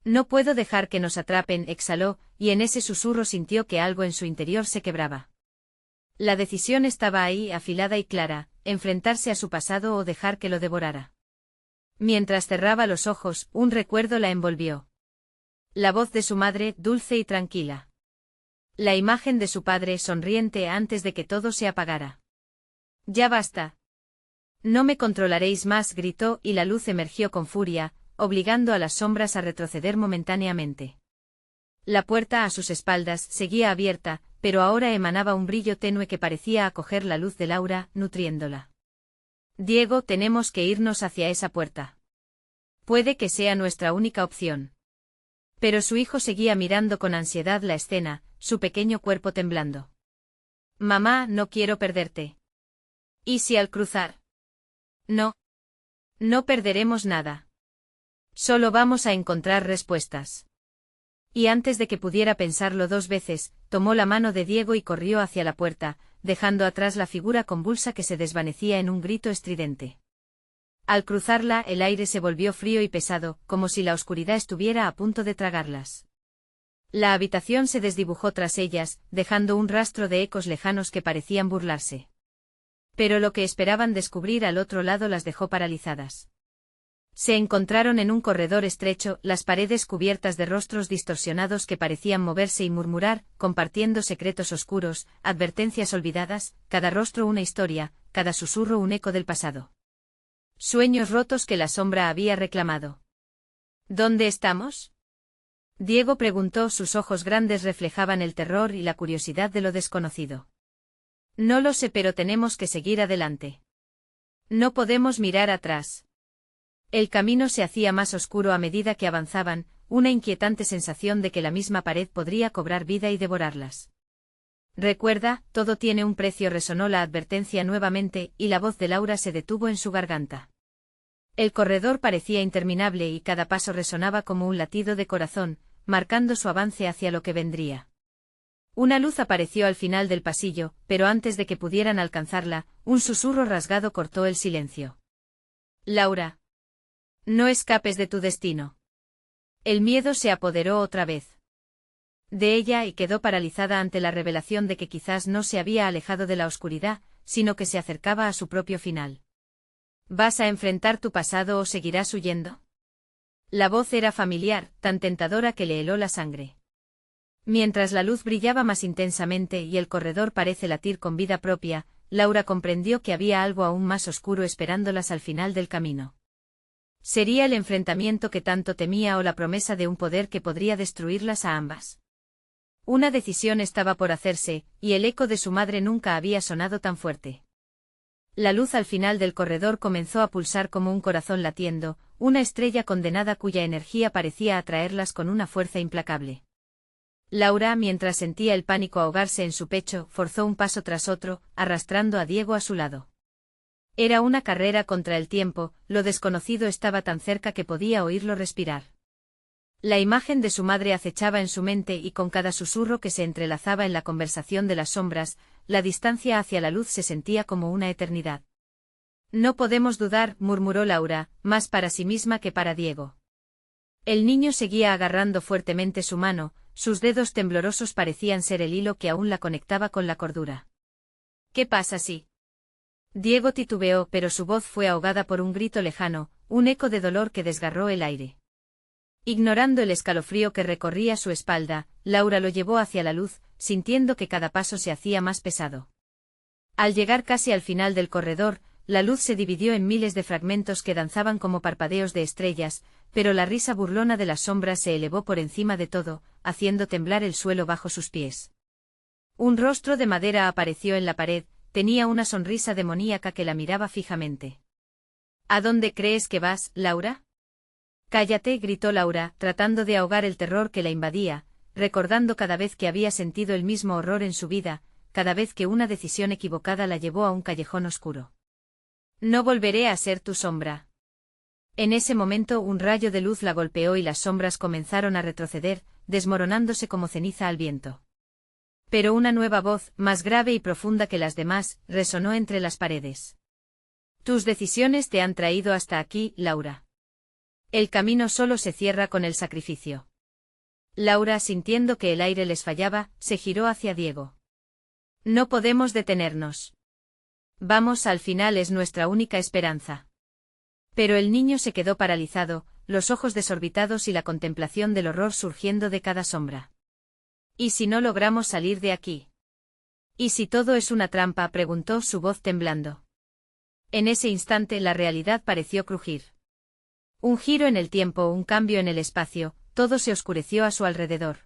No puedo dejar que nos atrapen, exhaló, y en ese susurro sintió que algo en su interior se quebraba. La decisión estaba ahí, afilada y clara, enfrentarse a su pasado o dejar que lo devorara. Mientras cerraba los ojos, un recuerdo la envolvió. La voz de su madre, dulce y tranquila. La imagen de su padre, sonriente antes de que todo se apagara. Ya basta. No me controlaréis más, gritó, y la luz emergió con furia, obligando a las sombras a retroceder momentáneamente. La puerta a sus espaldas seguía abierta, pero ahora emanaba un brillo tenue que parecía acoger la luz de Laura, nutriéndola. Diego, tenemos que irnos hacia esa puerta. Puede que sea nuestra única opción. Pero su hijo seguía mirando con ansiedad la escena, su pequeño cuerpo temblando. Mamá, no quiero perderte. ¿Y si al cruzar? No. No perderemos nada. Solo vamos a encontrar respuestas. Y antes de que pudiera pensarlo dos veces, tomó la mano de Diego y corrió hacia la puerta, dejando atrás la figura convulsa que se desvanecía en un grito estridente. Al cruzarla, el aire se volvió frío y pesado, como si la oscuridad estuviera a punto de tragarlas. La habitación se desdibujó tras ellas, dejando un rastro de ecos lejanos que parecían burlarse. Pero lo que esperaban descubrir al otro lado las dejó paralizadas. Se encontraron en un corredor estrecho, las paredes cubiertas de rostros distorsionados que parecían moverse y murmurar, compartiendo secretos oscuros, advertencias olvidadas, cada rostro una historia, cada susurro un eco del pasado. Sueños rotos que la sombra había reclamado. ¿Dónde estamos? Diego preguntó, sus ojos grandes reflejaban el terror y la curiosidad de lo desconocido. No lo sé, pero tenemos que seguir adelante. No podemos mirar atrás. El camino se hacía más oscuro a medida que avanzaban, una inquietante sensación de que la misma pared podría cobrar vida y devorarlas. Recuerda, todo tiene un precio, resonó la advertencia nuevamente, y la voz de Laura se detuvo en su garganta. El corredor parecía interminable y cada paso resonaba como un latido de corazón, marcando su avance hacia lo que vendría. Una luz apareció al final del pasillo, pero antes de que pudieran alcanzarla, un susurro rasgado cortó el silencio. Laura. No escapes de tu destino. El miedo se apoderó otra vez de ella y quedó paralizada ante la revelación de que quizás no se había alejado de la oscuridad, sino que se acercaba a su propio final. ¿Vas a enfrentar tu pasado o seguirás huyendo? La voz era familiar, tan tentadora que le heló la sangre. Mientras la luz brillaba más intensamente y el corredor parece latir con vida propia, Laura comprendió que había algo aún más oscuro esperándolas al final del camino. ¿Sería el enfrentamiento que tanto temía o la promesa de un poder que podría destruirlas a ambas? Una decisión estaba por hacerse, y el eco de su madre nunca había sonado tan fuerte. La luz al final del corredor comenzó a pulsar como un corazón latiendo, una estrella condenada cuya energía parecía atraerlas con una fuerza implacable. Laura, mientras sentía el pánico ahogarse en su pecho, forzó un paso tras otro, arrastrando a Diego a su lado. Era una carrera contra el tiempo, lo desconocido estaba tan cerca que podía oírlo respirar. La imagen de su madre acechaba en su mente y con cada susurro que se entrelazaba en la conversación de las sombras, la distancia hacia la luz se sentía como una eternidad. No podemos dudar, murmuró Laura, más para sí misma que para Diego. El niño seguía agarrando fuertemente su mano, sus dedos temblorosos parecían ser el hilo que aún la conectaba con la cordura. ¿Qué pasa si? Diego titubeó, pero su voz fue ahogada por un grito lejano, un eco de dolor que desgarró el aire. Ignorando el escalofrío que recorría su espalda, Laura lo llevó hacia la luz, sintiendo que cada paso se hacía más pesado. Al llegar casi al final del corredor, la luz se dividió en miles de fragmentos que danzaban como parpadeos de estrellas, pero la risa burlona de las sombras se elevó por encima de todo, haciendo temblar el suelo bajo sus pies. Un rostro de madera apareció en la pared, tenía una sonrisa demoníaca que la miraba fijamente. ¿A dónde crees que vas, Laura? Cállate, gritó Laura, tratando de ahogar el terror que la invadía, recordando cada vez que había sentido el mismo horror en su vida, cada vez que una decisión equivocada la llevó a un callejón oscuro. No volveré a ser tu sombra. En ese momento un rayo de luz la golpeó y las sombras comenzaron a retroceder, desmoronándose como ceniza al viento. Pero una nueva voz, más grave y profunda que las demás, resonó entre las paredes. Tus decisiones te han traído hasta aquí, Laura. El camino solo se cierra con el sacrificio. Laura, sintiendo que el aire les fallaba, se giró hacia Diego. No podemos detenernos. Vamos, al final es nuestra única esperanza. Pero el niño se quedó paralizado, los ojos desorbitados y la contemplación del horror surgiendo de cada sombra. ¿Y si no logramos salir de aquí? ¿Y si todo es una trampa?, preguntó, su voz temblando. En ese instante la realidad pareció crujir. Un giro en el tiempo, un cambio en el espacio, todo se oscureció a su alrededor.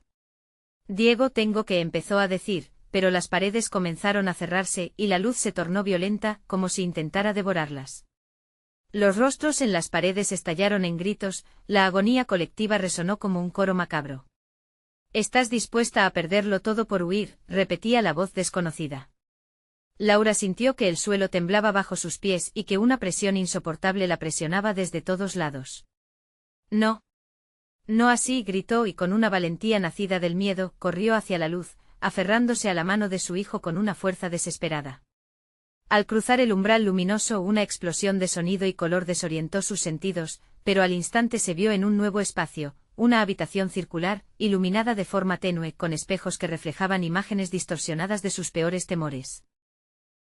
Diego, tengo que, empezó a decir, pero las paredes comenzaron a cerrarse y la luz se tornó violenta, como si intentara devorarlas. Los rostros en las paredes estallaron en gritos, la agonía colectiva resonó como un coro macabro. ¿Estás dispuesta a perderlo todo por huir?, repetía la voz desconocida. Laura sintió que el suelo temblaba bajo sus pies y que una presión insoportable la presionaba desde todos lados. No. No así, gritó y con una valentía nacida del miedo, corrió hacia la luz, aferrándose a la mano de su hijo con una fuerza desesperada. Al cruzar el umbral luminoso, una explosión de sonido y color desorientó sus sentidos, pero al instante se vio en un nuevo espacio, una habitación circular, iluminada de forma tenue, con espejos que reflejaban imágenes distorsionadas de sus peores temores.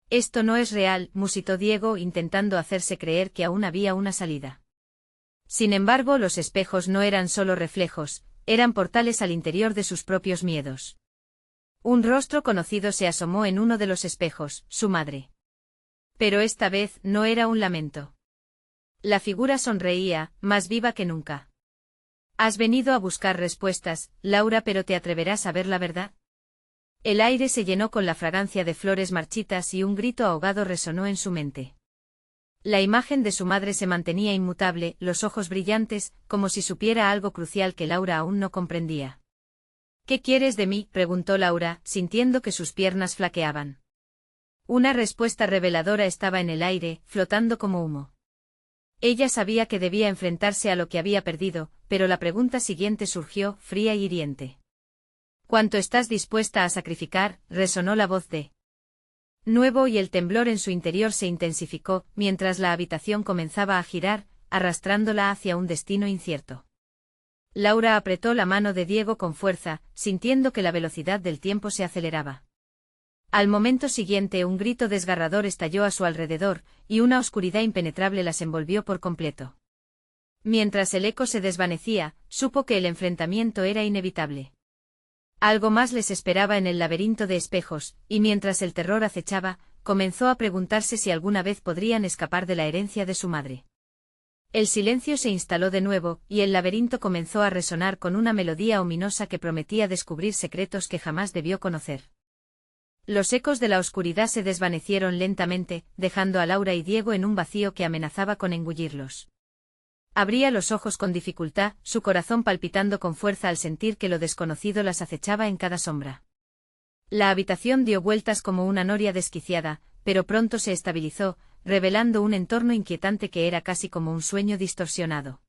Esto no es real, musitó Diego, intentando hacerse creer que aún había una salida. Sin embargo, los espejos no eran solo reflejos, eran portales al interior de sus propios miedos. Un rostro conocido se asomó en uno de los espejos, su madre. Pero esta vez no era un lamento. La figura sonreía, más viva que nunca. Has venido a buscar respuestas, Laura, pero ¿te atreverás a ver la verdad? El aire se llenó con la fragancia de flores marchitas y un grito ahogado resonó en su mente. La imagen de su madre se mantenía inmutable, los ojos brillantes, como si supiera algo crucial que Laura aún no comprendía. ¿Qué quieres de mí?, preguntó Laura, sintiendo que sus piernas flaqueaban. Una respuesta reveladora estaba en el aire, flotando como humo. Ella sabía que debía enfrentarse a lo que había perdido, pero la pregunta siguiente surgió, fría y hiriente. ¿Cuánto estás dispuesta a sacrificar?, resonó la voz de nuevo y el temblor en su interior se intensificó, mientras la habitación comenzaba a girar, arrastrándola hacia un destino incierto. Laura apretó la mano de Diego con fuerza, sintiendo que la velocidad del tiempo se aceleraba. Al momento siguiente un grito desgarrador estalló a su alrededor, y una oscuridad impenetrable las envolvió por completo. Mientras el eco se desvanecía, supo que el enfrentamiento era inevitable. Algo más les esperaba en el laberinto de espejos, y mientras el terror acechaba, comenzó a preguntarse si alguna vez podrían escapar de la herencia de su madre. El silencio se instaló de nuevo, y el laberinto comenzó a resonar con una melodía ominosa que prometía descubrir secretos que jamás debió conocer. Los ecos de la oscuridad se desvanecieron lentamente, dejando a Laura y Diego en un vacío que amenazaba con engullirlos. Abría los ojos con dificultad, su corazón palpitando con fuerza al sentir que lo desconocido las acechaba en cada sombra. La habitación dio vueltas como una noria desquiciada, pero pronto se estabilizó, revelando un entorno inquietante que era casi como un sueño distorsionado.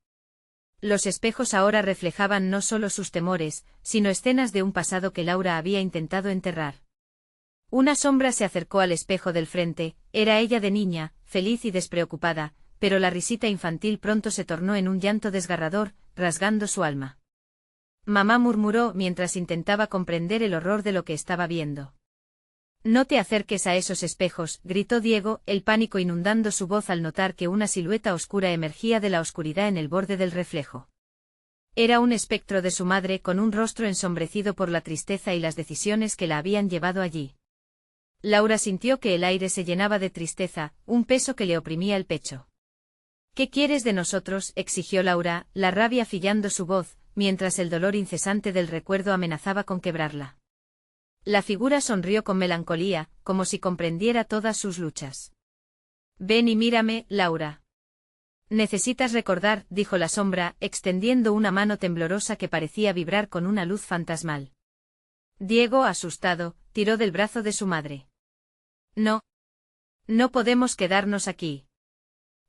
Los espejos ahora reflejaban no solo sus temores, sino escenas de un pasado que Laura había intentado enterrar. Una sombra se acercó al espejo del frente, era ella de niña, feliz y despreocupada, pero la risita infantil pronto se tornó en un llanto desgarrador, rasgando su alma. Mamá, murmuró mientras intentaba comprender el horror de lo que estaba viendo. No te acerques a esos espejos, gritó Diego, el pánico inundando su voz al notar que una silueta oscura emergía de la oscuridad en el borde del reflejo. Era un espectro de su madre con un rostro ensombrecido por la tristeza y las decisiones que la habían llevado allí. Laura sintió que el aire se llenaba de tristeza, un peso que le oprimía el pecho. ¿Qué quieres de nosotros?, exigió Laura, la rabia afillando su voz, mientras el dolor incesante del recuerdo amenazaba con quebrarla. La figura sonrió con melancolía, como si comprendiera todas sus luchas. Ven y mírame, Laura. Necesitas recordar, dijo la sombra, extendiendo una mano temblorosa que parecía vibrar con una luz fantasmal. Diego, asustado, tiró del brazo de su madre. No. No podemos quedarnos aquí.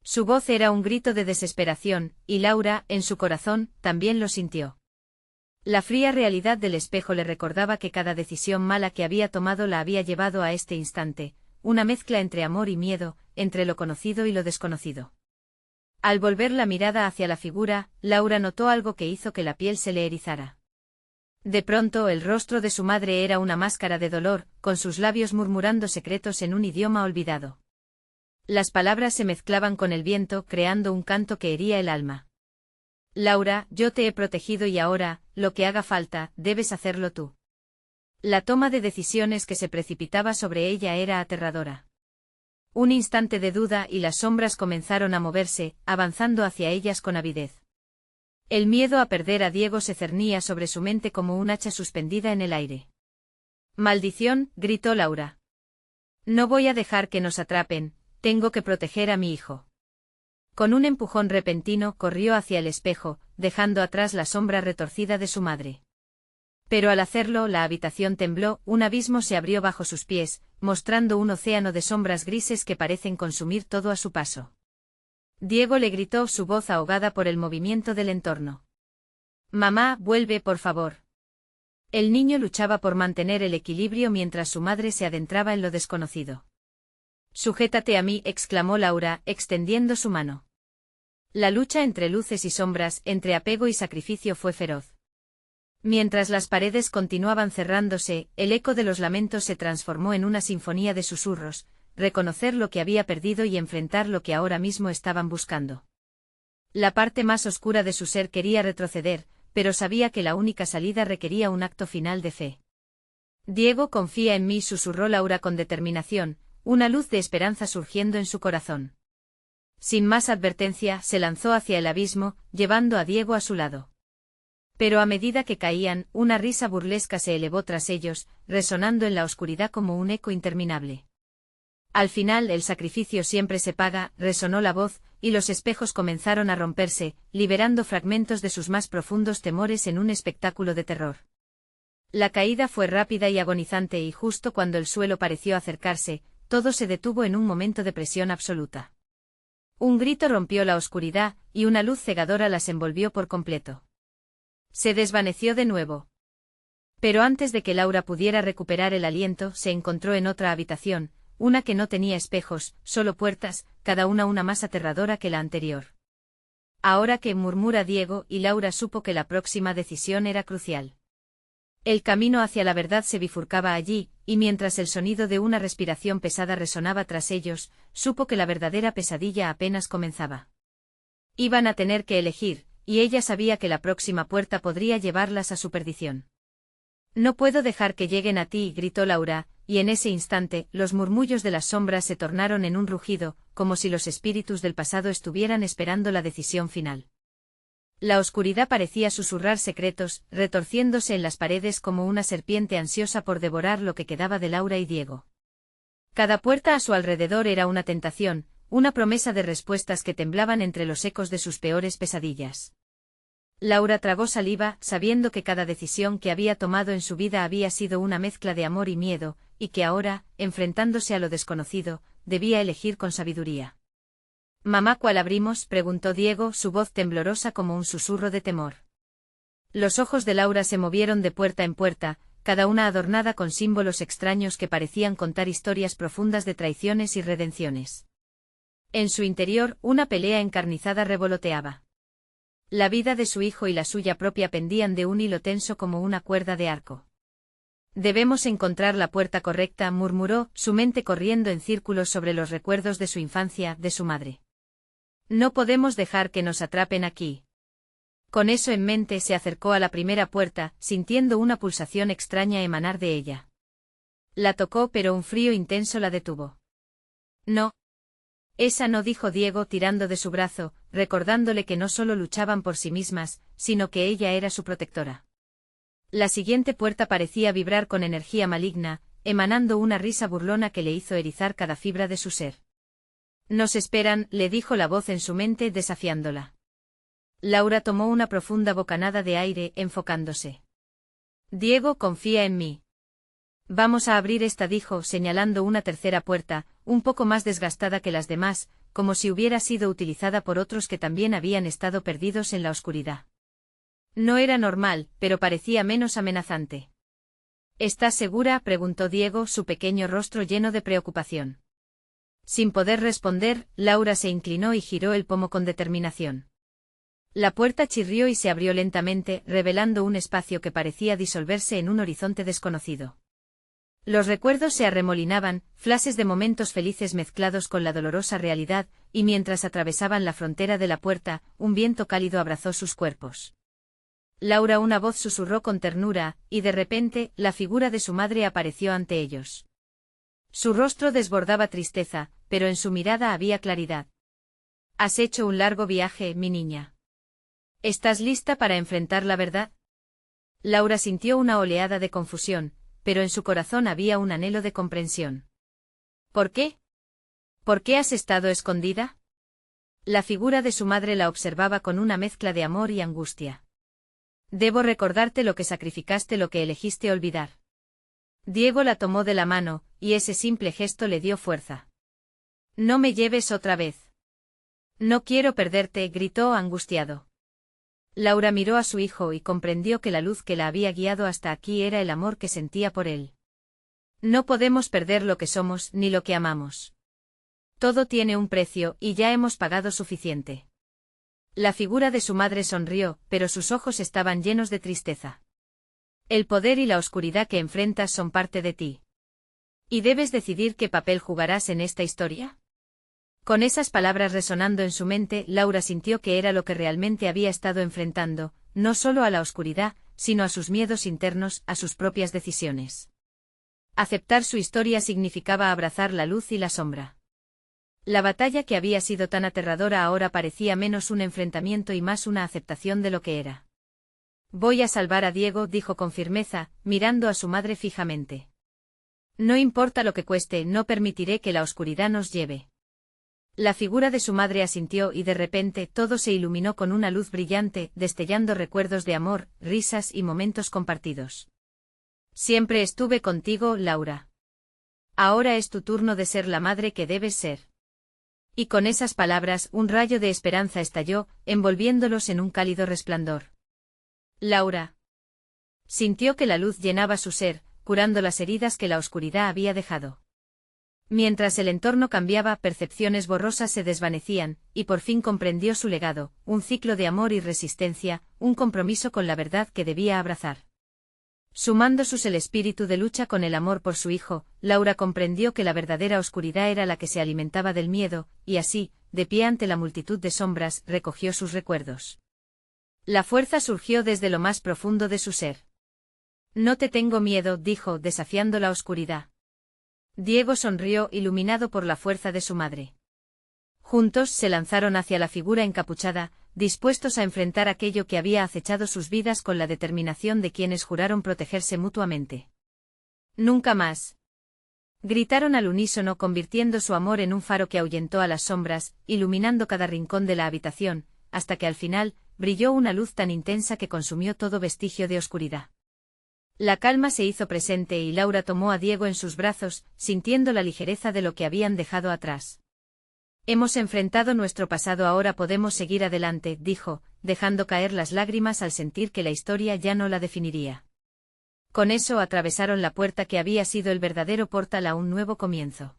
Su voz era un grito de desesperación, y Laura, en su corazón, también lo sintió. La fría realidad del espejo le recordaba que cada decisión mala que había tomado la había llevado a este instante, una mezcla entre amor y miedo, entre lo conocido y lo desconocido. Al volver la mirada hacia la figura, Laura notó algo que hizo que la piel se le erizara. De pronto el rostro de su madre era una máscara de dolor, con sus labios murmurando secretos en un idioma olvidado. Las palabras se mezclaban con el viento, creando un canto que hería el alma. Laura, yo te he protegido y ahora, lo que haga falta, debes hacerlo tú. La toma de decisiones que se precipitaba sobre ella era aterradora. Un instante de duda y las sombras comenzaron a moverse, avanzando hacia ellas con avidez. El miedo a perder a Diego se cernía sobre su mente como un hacha suspendida en el aire. «Maldición», gritó Laura. «No voy a dejar que nos atrapen, tengo que proteger a mi hijo». Con un empujón repentino corrió hacia el espejo, dejando atrás la sombra retorcida de su madre. Pero al hacerlo la habitación tembló, un abismo se abrió bajo sus pies, mostrando un océano de sombras grises que parecen consumir todo a su paso. Diego le gritó, su voz ahogada por el movimiento del entorno. «Mamá, vuelve por favor». El niño luchaba por mantener el equilibrio mientras su madre se adentraba en lo desconocido. «Sujétate a mí», exclamó Laura, extendiendo su mano. La lucha entre luces y sombras, entre apego y sacrificio fue feroz. Mientras las paredes continuaban cerrándose, el eco de los lamentos se transformó en una sinfonía de susurros, reconocer lo que había perdido y enfrentar lo que ahora mismo estaban buscando. La parte más oscura de su ser quería retroceder, pero sabía que la única salida requería un acto final de fe. «Diego, confía en mí», susurró Laura con determinación, una luz de esperanza surgiendo en su corazón. Sin más advertencia, se lanzó hacia el abismo, llevando a Diego a su lado. Pero a medida que caían, una risa burlesca se elevó tras ellos, resonando en la oscuridad como un eco interminable. «Al final el sacrificio siempre se paga», resonó la voz, y los espejos comenzaron a romperse, liberando fragmentos de sus más profundos temores en un espectáculo de terror. La caída fue rápida y agonizante y justo cuando el suelo pareció acercarse, todo se detuvo en un momento de presión absoluta. Un grito rompió la oscuridad, y una luz cegadora las envolvió por completo. Se desvaneció de nuevo. Pero antes de que Laura pudiera recuperar el aliento, se encontró en otra habitación, una que no tenía espejos, solo puertas, cada una más aterradora que la anterior. «Ahora qué», murmura Diego, y Laura supo que la próxima decisión era crucial. El camino hacia la verdad se bifurcaba allí, y mientras el sonido de una respiración pesada resonaba tras ellos, supo que la verdadera pesadilla apenas comenzaba. Iban a tener que elegir, y ella sabía que la próxima puerta podría llevarlas a su perdición. «No puedo dejar que lleguen a ti», gritó Laura, y en ese instante, los murmullos de las sombras se tornaron en un rugido, como si los espíritus del pasado estuvieran esperando la decisión final. La oscuridad parecía susurrar secretos, retorciéndose en las paredes como una serpiente ansiosa por devorar lo que quedaba de Laura y Diego. Cada puerta a su alrededor era una tentación, una promesa de respuestas que temblaban entre los ecos de sus peores pesadillas. Laura tragó saliva, sabiendo que cada decisión que había tomado en su vida había sido una mezcla de amor y miedo, y que ahora, enfrentándose a lo desconocido, debía elegir con sabiduría. «Mamá, ¿cuál abrimos?», preguntó Diego, su voz temblorosa como un susurro de temor. Los ojos de Laura se movieron de puerta en puerta, cada una adornada con símbolos extraños que parecían contar historias profundas de traiciones y redenciones. En su interior, una pelea encarnizada revoloteaba. La vida de su hijo y la suya propia pendían de un hilo tenso como una cuerda de arco. Debemos encontrar la puerta correcta, murmuró, su mente corriendo en círculos sobre los recuerdos de su infancia, de su madre. No podemos dejar que nos atrapen aquí. Con eso en mente se acercó a la primera puerta, sintiendo una pulsación extraña emanar de ella. La tocó pero un frío intenso la detuvo. No. Esa no, dijo Diego tirando de su brazo, recordándole que no solo luchaban por sí mismas, sino que ella era su protectora. La siguiente puerta parecía vibrar con energía maligna, emanando una risa burlona que le hizo erizar cada fibra de su ser. Nos esperan, le dijo la voz en su mente desafiándola. Laura tomó una profunda bocanada de aire, enfocándose. Diego, confía en mí. Vamos a abrir esta, dijo, señalando una tercera puerta, un poco más desgastada que las demás, como si hubiera sido utilizada por otros que también habían estado perdidos en la oscuridad. No era normal, pero parecía menos amenazante. ¿Estás segura?, preguntó Diego, su pequeño rostro lleno de preocupación. Sin poder responder, Laura se inclinó y giró el pomo con determinación. La puerta chirrió y se abrió lentamente, revelando un espacio que parecía disolverse en un horizonte desconocido. Los recuerdos se arremolinaban, flashes de momentos felices mezclados con la dolorosa realidad, y mientras atravesaban la frontera de la puerta, un viento cálido abrazó sus cuerpos. Laura, una voz susurró con ternura, y de repente, la figura de su madre apareció ante ellos. Su rostro desbordaba tristeza, pero en su mirada había claridad. ¿Has hecho un largo viaje, mi niña? ¿Estás lista para enfrentar la verdad? Laura sintió una oleada de confusión, pero en su corazón había un anhelo de comprensión. ¿Por qué? ¿Por qué has estado escondida? La figura de su madre la observaba con una mezcla de amor y angustia. Debo recordarte lo que sacrificaste, lo que elegiste olvidar. Diego la tomó de la mano, y ese simple gesto le dio fuerza. No me lleves otra vez. No quiero perderte, gritó angustiado. Laura miró a su hijo y comprendió que la luz que la había guiado hasta aquí era el amor que sentía por él. No podemos perder lo que somos ni lo que amamos. Todo tiene un precio y ya hemos pagado suficiente. La figura de su madre sonrió, pero sus ojos estaban llenos de tristeza. El poder y la oscuridad que enfrentas son parte de ti. ¿Y debes decidir qué papel jugarás en esta historia? Con esas palabras resonando en su mente, Laura sintió que era lo que realmente había estado enfrentando, no solo a la oscuridad, sino a sus miedos internos, a sus propias decisiones. Aceptar su historia significaba abrazar la luz y la sombra. La batalla que había sido tan aterradora ahora parecía menos un enfrentamiento y más una aceptación de lo que era. Voy a salvar a Diego, dijo con firmeza, mirando a su madre fijamente. No importa lo que cueste, no permitiré que la oscuridad nos lleve. La figura de su madre asintió y de repente todo se iluminó con una luz brillante, destellando recuerdos de amor, risas y momentos compartidos. Siempre estuve contigo, Laura. Ahora es tu turno de ser la madre que debes ser. Y con esas palabras un rayo de esperanza estalló, envolviéndolos en un cálido resplandor. Laura sintió que la luz llenaba su ser, curando las heridas que la oscuridad había dejado. Mientras el entorno cambiaba, percepciones borrosas se desvanecían, y por fin comprendió su legado, un ciclo de amor y resistencia, un compromiso con la verdad que debía abrazar. Sumando el espíritu de lucha con el amor por su hijo, Laura comprendió que la verdadera oscuridad era la que se alimentaba del miedo, y así, de pie ante la multitud de sombras, recogió sus recuerdos. La fuerza surgió desde lo más profundo de su ser. No te tengo miedo, dijo, desafiando la oscuridad. Diego sonrió, iluminado por la fuerza de su madre. Juntos se lanzaron hacia la figura encapuchada, dispuestos a enfrentar aquello que había acechado sus vidas con la determinación de quienes juraron protegerse mutuamente. Nunca más. Gritaron al unísono, convirtiendo su amor en un faro que ahuyentó a las sombras, iluminando cada rincón de la habitación, hasta que al final, brilló una luz tan intensa que consumió todo vestigio de oscuridad. La calma se hizo presente y Laura tomó a Diego en sus brazos, sintiendo la ligereza de lo que habían dejado atrás. Hemos enfrentado nuestro pasado, ahora podemos seguir adelante, dijo, dejando caer las lágrimas al sentir que la historia ya no la definiría. Con eso atravesaron la puerta que había sido el verdadero portal a un nuevo comienzo.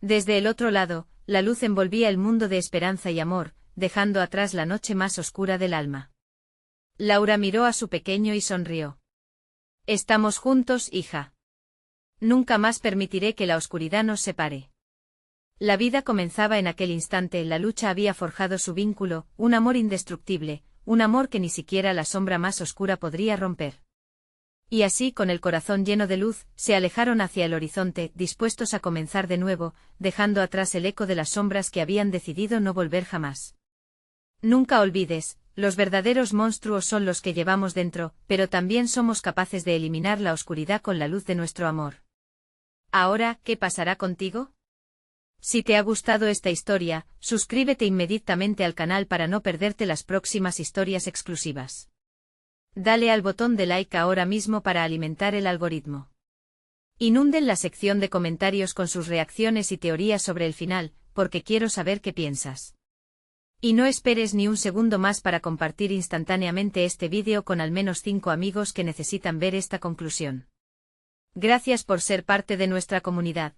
Desde el otro lado, la luz envolvía el mundo de esperanza y amor, dejando atrás la noche más oscura del alma. Laura miró a su pequeño y sonrió. Estamos juntos, hija. Nunca más permitiré que la oscuridad nos separe. La vida comenzaba en aquel instante, la lucha había forjado su vínculo, un amor indestructible, un amor que ni siquiera la sombra más oscura podría romper. Y así, con el corazón lleno de luz, se alejaron hacia el horizonte, dispuestos a comenzar de nuevo, dejando atrás el eco de las sombras que habían decidido no volver jamás. Nunca olvides, los verdaderos monstruos son los que llevamos dentro, pero también somos capaces de eliminar la oscuridad con la luz de nuestro amor. Ahora, ¿qué pasará contigo? Si te ha gustado esta historia, suscríbete inmediatamente al canal para no perderte las próximas historias exclusivas. Dale al botón de like ahora mismo para alimentar el algoritmo. Inunden la sección de comentarios con sus reacciones y teorías sobre el final, porque quiero saber qué piensas. Y no esperes ni un segundo más para compartir instantáneamente este vídeo con al menos 5 amigos que necesitan ver esta conclusión. Gracias por ser parte de nuestra comunidad.